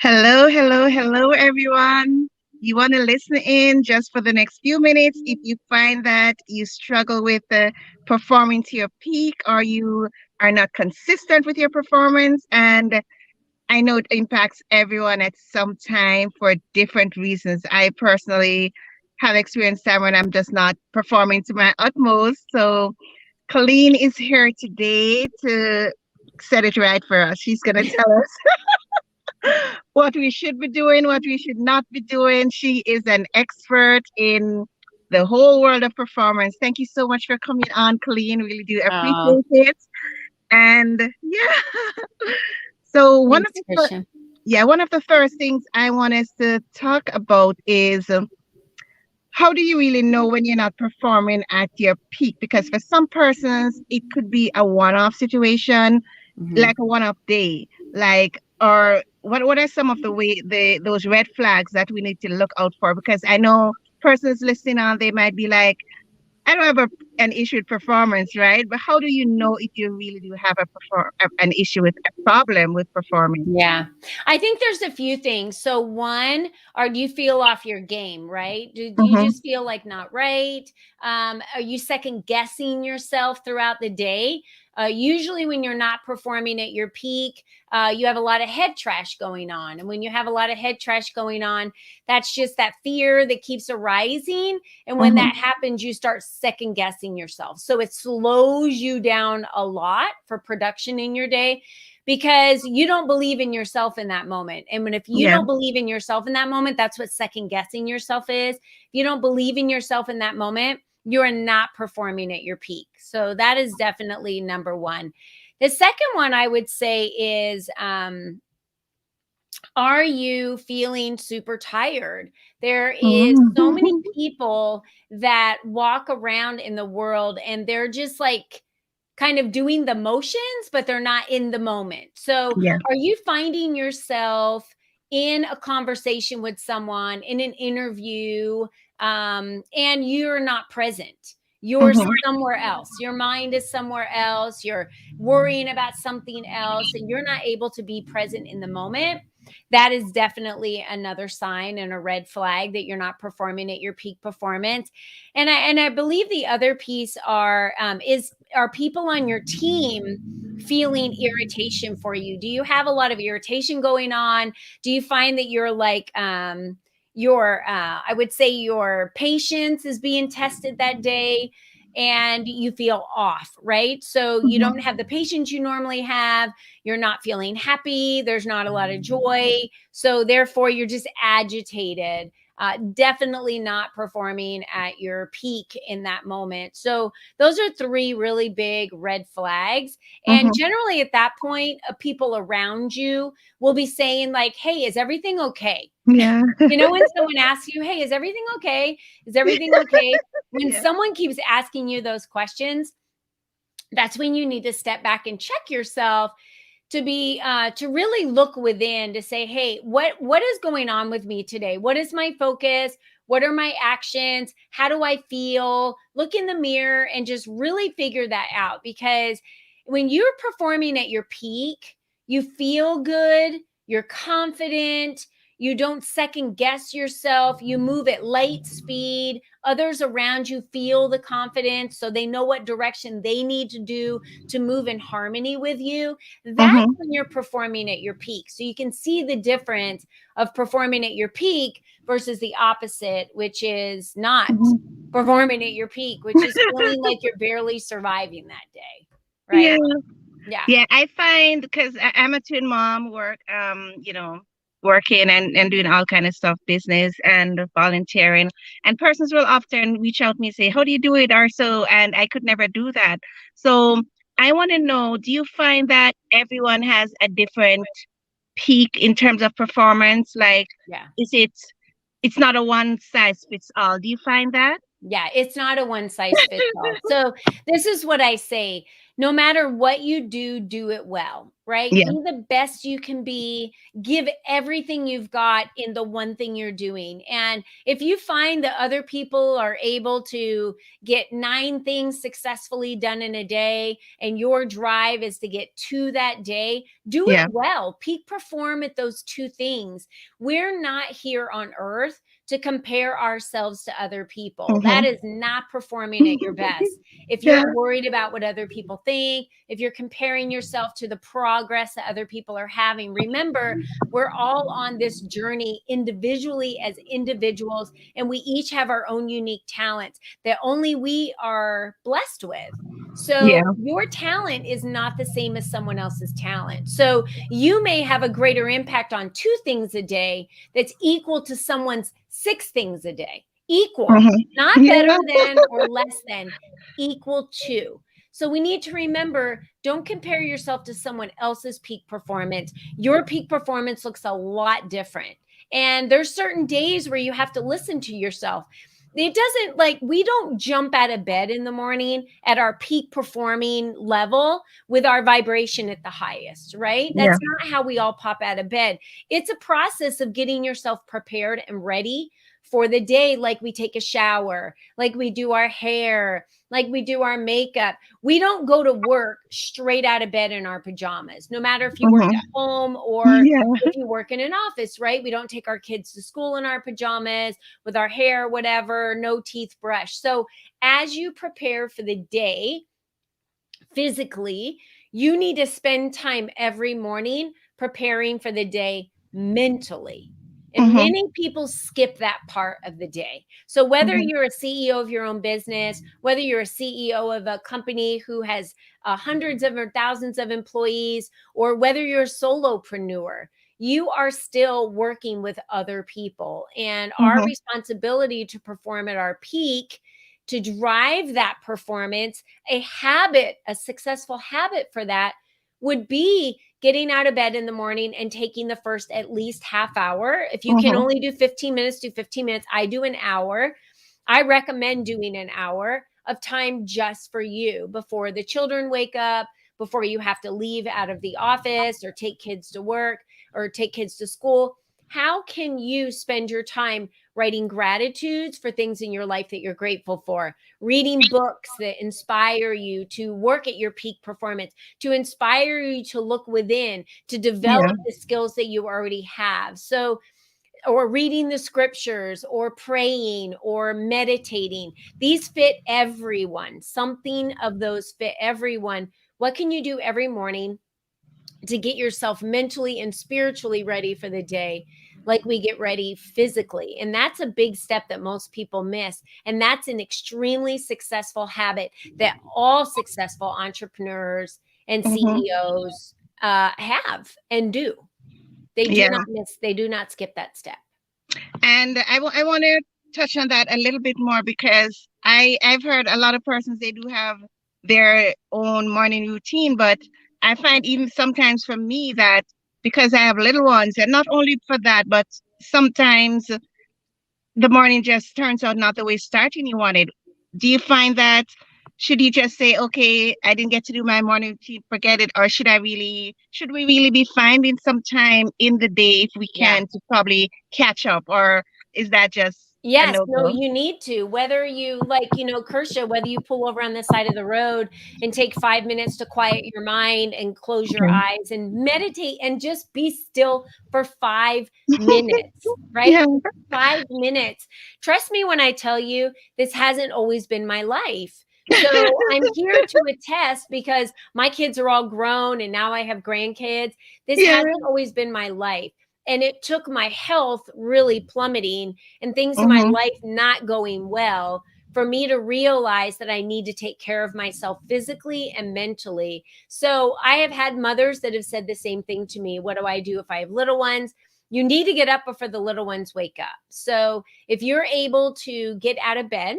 Hello, hello, hello, everyone. You want to listen in just for the next few minutes if you find that you struggle with performing to your peak or you are not consistent with your performance. And I know it impacts everyone at some time for different reasons. I personally have experienced time when I'm just not performing to my utmost. So Colleen is here today to set it right for us. She's going to tell us what we should be doing, what we should not be doing. She is an expert in the whole world of performance. Thank you so much for coming on, Colleen. Really do Oh, appreciate it. And yeah, so thanks, Christian. one of the first things I want us to talk about is how do you really know when you're not performing at your peak? Because for some persons, it could be a one-off situation, Hmm. like a one-off day, like or what are some of the way those red flags that we need to look out for? Because I know persons listening on, they might be like, I don't have an issue with performance, right? But how do you know if you really do have an issue with a problem with performing? Yeah, I think there's a few things. So, one, are do you feel off your game, right? Do you Mm-hmm. just feel like not right? Are you second guessing yourself throughout the day? Usually, when you're not performing at your peak, you have a lot of head trash going on. And when you have a lot of head trash going on, that's just that fear that keeps arising. And when Mm-hmm. that happens, you start second guessing yourself. So, it slows you down a lot for production in your day because you don't believe in yourself in that moment. And when if you Yeah. don't believe in yourself in that moment, that's what second guessing yourself is. If you don't believe in yourself in that moment, you're not performing at your peak. So that is definitely number one. The second one I would say is are you feeling super tired? There is so many Mm-hmm. people that walk around in the world and they're just like kind of doing the motions, but they're not in the moment. So, Yeah. are you finding yourself in a conversation with someone, in an interview, and you're not present? You're Mm-hmm. somewhere else. Your mind is somewhere else. You're worrying about something else, and you're not able to be present in the moment. That is definitely another sign and a red flag that you're not performing at your peak performance. And I believe the other piece is are people on your team feeling irritation for you? Do you have a lot of irritation going on? Do you find that you're like your I would say your patience is being tested that day and you feel off, right? So you Mm-hmm. don't have the patience you normally have, you're not feeling happy, there's not a lot of joy, so therefore you're just agitated. Definitely not performing at your peak in that moment. So those are three really big red flags. And Mm-hmm. generally at that point, people around you will be saying like, hey, is everything okay? Yeah. When someone asks you, hey, is everything okay? Is everything okay? When Yeah. someone keeps asking you those questions, that's when you need to step back and check yourself to really look within to say, hey, what is going on with me today? What is my focus? What are my actions? How do I feel? Look in the mirror and just really figure that out, because when you're performing at your peak, you feel good, you're confident, you don't second guess yourself, you move at light speed, others around you feel the confidence so they know what direction they need to do to move in harmony with you. That's Mm-hmm. when you're performing at your peak. So you can see the difference of performing at your peak versus the opposite, which is not Mm-hmm. performing at your peak, which is feeling like you're barely surviving that day. Yeah. Right? Yeah. Yeah, I find because I'm a twin mom, working and doing all kind of stuff, business and volunteering. And persons will often reach out to me and say, "How do you do it?" Or so, and I could never do that. So I want to know, do you find that everyone has a different peak in terms of performance? Like, Yeah. is it's not a one size fits all. Do you find that? Yeah, it's not a one size fits all. So this is what I say. No matter what you do, do it well, right? Yeah. Be the best you can be. Give everything you've got in the one thing you're doing. And if you find that other people are able to get 9 things successfully done in a day and your drive is to get 2 that day, do it Yeah. well. Peak perform at those 2 things. We're not here on earth to compare ourselves to other people. That Mm-hmm. is not performing at your best. If Yeah. you're worried about what other people think, if you're comparing yourself to the progress that other people are having, remember, we're all on this journey individually as individuals, and we each have our own unique talents that only we are blessed with. Yeah. So your talent is not the same as someone else's talent. So you may have a greater impact on 2 things a day that's equal to someone's 6 things a day. Equal, not Mm-hmm. better Yeah. than or less than, equal to. So we need to remember, don't compare yourself to someone else's peak performance. Your peak performance looks a lot different. And there's certain days where you have to listen to yourself. It doesn't, like, we don't jump out of bed in the morning at our peak performing level with our vibration at the highest, right? Yeah. That's not how we all pop out of bed. It's a process of getting yourself prepared and ready for the day, like we take a shower, like we do our hair, like we do our makeup. We don't go to work straight out of bed in our pajamas, no matter if you work Mm-hmm. at home or Yeah. if you work in an office, right? We don't take our kids to school in our pajamas with our hair, whatever, no teeth brushed. So as you prepare for the day physically, you need to spend time every morning preparing for the day mentally. And Mm-hmm. many people skip that part of the day. So, whether Mm-hmm. you're a CEO of your own business, whether you're a CEO of a company who has hundreds of or thousands of employees, or whether you're a solopreneur, you are still working with other people. And our Mm-hmm. responsibility to perform at our peak, to drive that performance, a habit, a successful habit for that would be getting out of bed in the morning and taking the first at least half hour. If you can Mm-hmm. only do 15 minutes, do 15 minutes. I do an hour. I recommend doing an hour of time just for you before the children wake up, before you have to leave out of the office or take kids to work or take kids to school. How can you spend your time writing gratitudes for things in your life that you're grateful for, reading books that inspire you to work at your peak performance, to inspire you to look within, to Yeah. develop the skills that you already have? So, or reading the scriptures or praying or meditating. These fit everyone. Something of those fit everyone. What can you do every morning to get yourself mentally and spiritually ready for the day, like we get ready physically? And that's a big step that most people miss. And that's an extremely successful habit that all successful entrepreneurs and Mm-hmm. CEOs have and do. They do Yeah. not miss, they do not skip that step. And I want to touch on that a little bit more because I've heard a lot of persons they do have their own morning routine, but I find even sometimes for me that because I have little ones, and not only for that, but sometimes the morning just turns out not the way starting you wanted. Do you find that should you just say, okay, I didn't get to do my morning routine, forget it, or should we really be finding some time in the day if we Yeah. can to probably catch up, or is that just a Yes, no no, go? you need to. Whether you, like, Kersha, whether you pull over on the side of the road and take 5 minutes to quiet your mind and close your Okay. eyes and meditate and just be still for 5 minutes, right? Yeah. 5 minutes. Trust me when I tell you, this hasn't always been my life. So I'm here to attest, because my kids are all grown and now I have grandkids. This Yeah. hasn't always been my life. And it took my health really plummeting and things in my Mm-hmm. life not going well for me to realize that I need to take care of myself physically and mentally. So I have had mothers that have said the same thing to me. What do I do if I have little ones? You need to get up before the little ones wake up. So if you're able to get out of bed,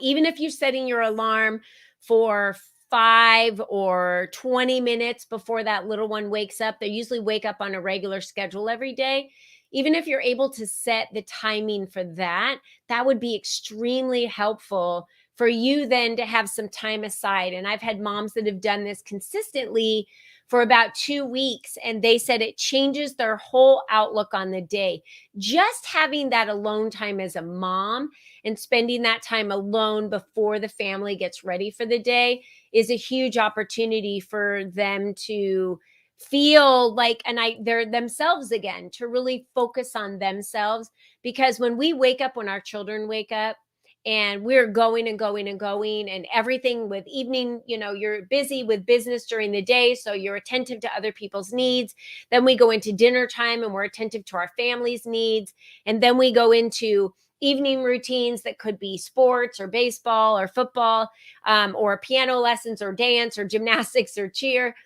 even if you're setting your alarm for 5 or 20 minutes before that little one wakes up, they usually wake up on a regular schedule every day. even if you're able to set the timing for that, that would be extremely helpful for you then to have some time aside. And I've had moms that have done this consistently for about 2 weeks, and they said it changes their whole outlook on the day. Just having that alone time as a mom and spending that time alone before the family gets ready for the day is a huge opportunity for them to feel like they're themselves again, to really focus on themselves. Because when we wake up, when our children wake up, and we're going and going and going and everything with evening, you're busy with business during the day, so you're attentive to other people's needs. Then we go into dinner time and we're attentive to our family's needs. And then we go into evening routines that could be sports or baseball or football, or piano lessons or dance or gymnastics or cheer.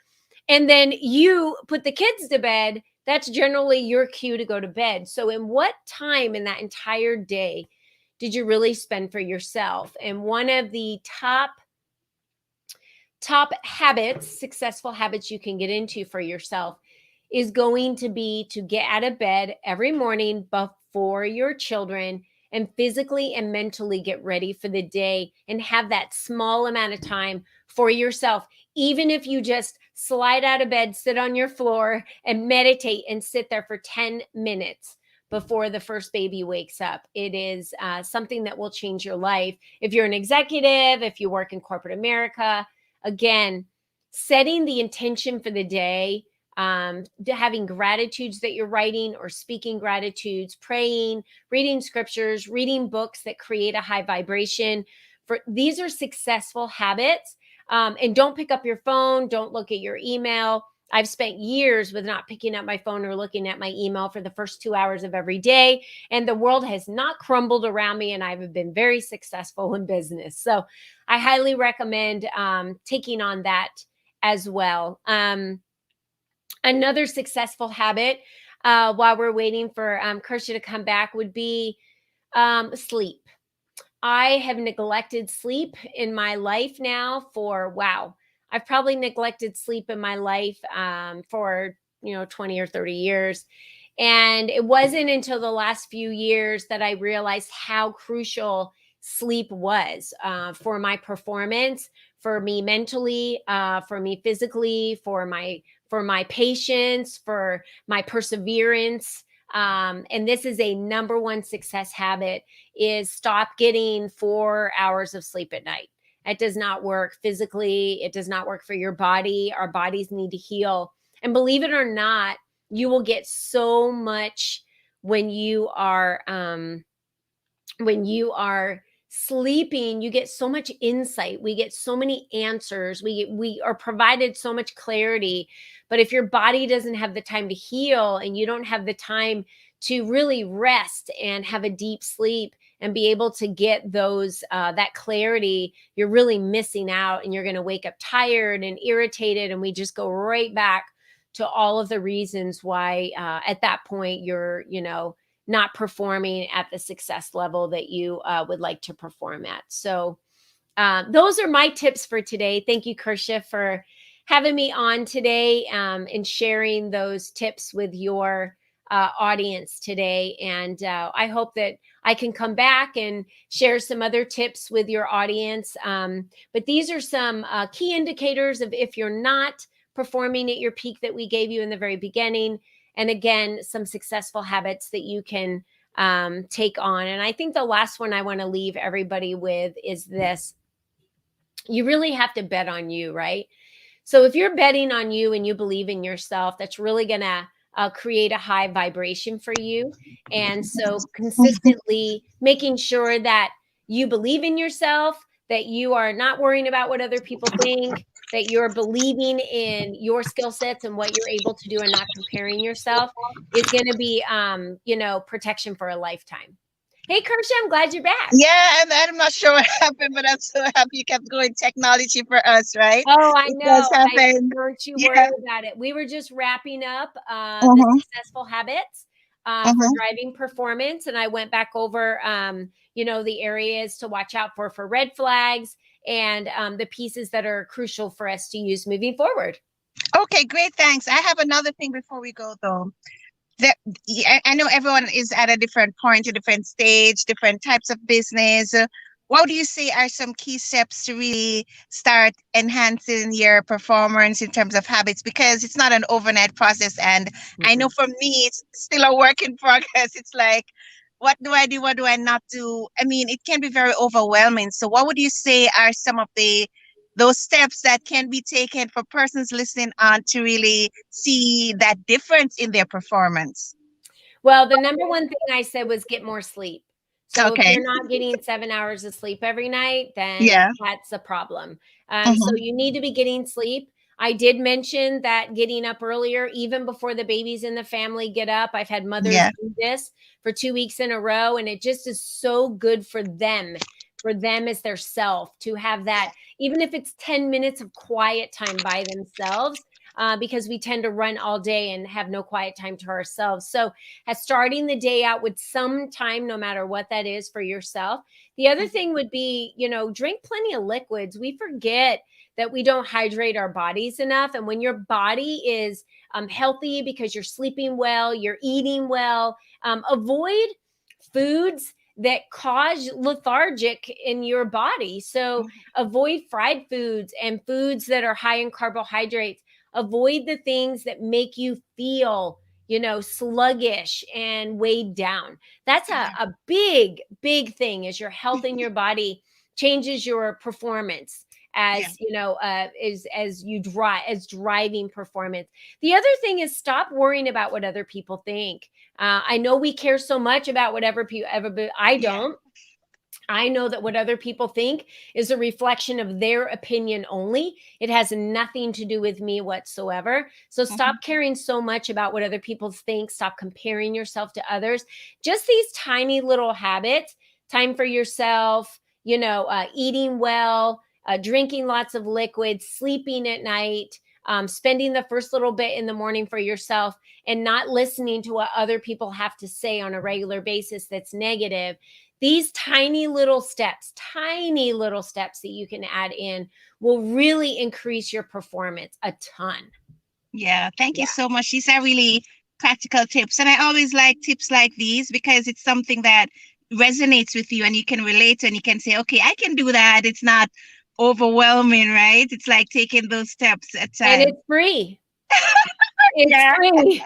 And then you put the kids to bed. That's generally your cue to go to bed. So in what time in that entire day did you really spend for yourself? And one of the top habits, successful habits you can get into for yourself, is going to be to get out of bed every morning before your children and physically and mentally get ready for the day and have that small amount of time for yourself. Even if you just slide out of bed, sit on your floor and meditate and sit there for 10 minutes before the first baby wakes up. It is something that will change your life. If you're an executive, if you work in corporate America, again, setting the intention for the day, having gratitudes that you're writing or speaking gratitudes, praying, reading scriptures, reading books that create a high vibration. These are successful habits. And don't pick up your phone. Don't look at your email. I've spent years with not picking up my phone or looking at my email for the first 2 hours of every day. And the world has not crumbled around me, and I've been very successful in business. So I highly recommend taking on that as well. Another successful habit while we're waiting for Kirsha to come back would be sleep. I have neglected sleep in my life now I've probably neglected sleep in my life for 20 or 30 years. And it wasn't until the last few years that I realized how crucial sleep was for my performance, for me mentally, for me physically, for my patience, for my perseverance. And this is a number one success habit, is stop getting 4 hours of sleep at night. It does not work physically. It does not work for your body. Our bodies need to heal. And believe it or not, you will get so much when you are sleeping. You get so much insight. We get so many answers. We are provided so much clarity. But if your body doesn't have the time to heal, and you don't have the time to really rest and have a deep sleep and be able to get that clarity, you're really missing out, and you're going to wake up tired and irritated. And we just go right back to all of the reasons why at that point you're, not performing at the success level that you would like to perform at. So those are my tips for today. Thank you, Kirsha, for having me on today and sharing those tips with your audience today. And I hope that I can come back and share some other tips with your audience. But these are some key indicators of if you're not performing at your peak that we gave you in the very beginning. And again, some successful habits that you can take on. And I think the last one I want to leave everybody with is this. You really have to bet on you, right? So if you're betting on you and you believe in yourself, that's really going to create a high vibration for you. And so consistently making sure that you believe in yourself, that you are not worrying about what other people think, that you're believing in your skill sets and what you're able to do and not comparing yourself, is going to be, protection for a lifetime. Hey, Kirsha, I'm glad you're back. Yeah, and I'm not sure what happened, but I'm so happy you kept going. Technology for us, right? Oh, I It know. does happen. Don't you Yeah. worry about it. We were just wrapping up the successful habits for driving performance. And I went back over, the areas to watch out for red flags and the pieces that are crucial for us to use moving forward. Okay, great. Thanks. I have another thing before we go, though. that yeah, I know everyone is at a different point, a different stage, different types of business. What do you say are some key steps to really start enhancing your performance in terms of habits? Because it's not an overnight process. And I know Mm-mm. for me, it's still a work in progress. It's like, what do I do? What do I not do? I mean, it can be very overwhelming. So, what would you say are some of the those steps that can be taken for persons listening on to really see that difference in their performance? Well, the number one thing I said was get more sleep. So if Okay. you're not getting 7 hours of sleep every night, then Yeah. that's a problem. So Hmm. you need to be getting sleep. I did mention that getting up earlier, even before the babies in the family get up. I've had mothers Yeah. do this for 2 weeks in a row, and it just is so good for them as their self to have that, even if it's 10 minutes of quiet time by themselves, because we tend to run all day and have no quiet time to ourselves. So as starting the day out with some time, no matter what that is for yourself. The other thing would be, drink plenty of liquids. We forget that we don't hydrate our bodies enough. And when your body is healthy because you're sleeping well, you're eating well, avoid foods that cause lethargic in your body. So avoid fried foods and foods that are high in carbohydrates. Avoid the things that make you feel sluggish and weighed down. That's a big, big thing is your health in your body changes your performance Yeah. as as you drive as driving performance. The other thing is stop worrying about what other people think. I know we care so much about whatever people ever, but I Yeah. don't. I know that what other people think is a reflection of their opinion only. It has nothing to do with me whatsoever. So stop Hmm. caring so much about what other people think. Stop comparing yourself to others. Just these tiny little habits, time for yourself, eating well, drinking lots of liquids, sleeping at night. Spending the first little bit in the morning for yourself and not listening to what other people have to say on a regular basis that's negative. These tiny little steps that you can add in will really increase your performance a ton. Yeah. Thank you Yeah. so much. These are really practical tips. And I always like tips like these because it's something that resonates with you and you can relate and you can say, okay, I can do that. It's not overwhelming, right? It's like taking those steps at And time. it's free. It's Yeah. free.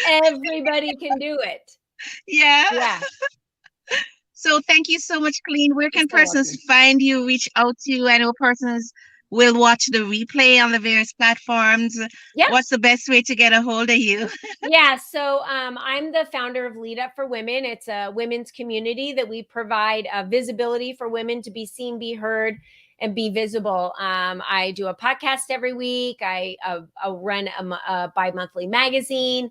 Everybody can do it. Yeah. Yeah. So thank you so much, Colleen. Where You're can so persons welcome. find you, reach out to you? I know persons will watch the replay on the various platforms. Yeah. What's the best way to get a hold of you? Yeah, so I'm the founder of Lead Up for Women. It's a women's community that we provide visibility for women to be seen, be heard, and be visible. I do a podcast every week. I run a bi-monthly magazine.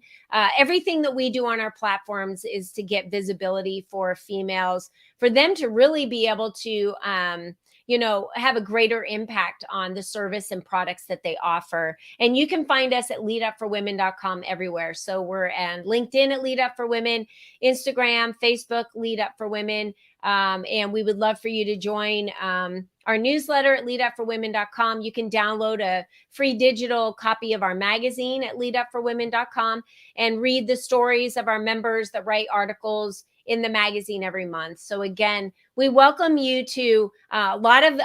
Everything that we do on our platforms is to get visibility for females, for them to really be able to have a greater impact on the service and products that they offer. And you can find us at leadupforwomen.com everywhere. So we're on LinkedIn at Lead Up for Women, Instagram, Facebook, Lead Up for Women. And we would love for you to join our newsletter at leadupforwomen.com. You can download a free digital copy of our magazine at leadupforwomen.com and read the stories of our members that write articles in the magazine every month. So again, we welcome you to a lot of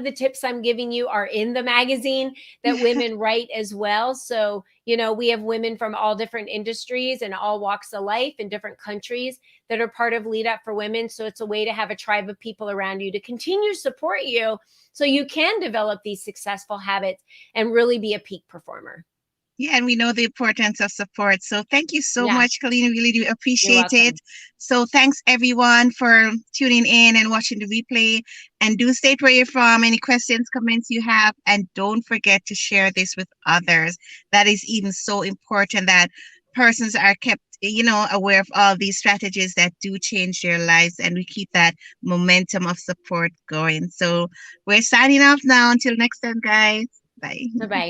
the tips I'm giving you are in the magazine that women write as well. So, we have women from all different industries and all walks of life in different countries that are part of Lead Up for Women. So it's a way to have a tribe of people around you to continue to support you so you can develop these successful habits and really be a peak performer. Yeah, and we know the importance of support. So thank you so Yeah, much, Colleen. Really do you're appreciate it. welcome. So thanks everyone for tuning in and watching the replay. And do state where you're from, any questions, comments you have, and don't forget to share this with others. That is even so important that persons are kept, aware of all these strategies that do change their lives, and we keep that momentum of support going. So we're signing off now. Until next time, guys. Bye. Bye bye.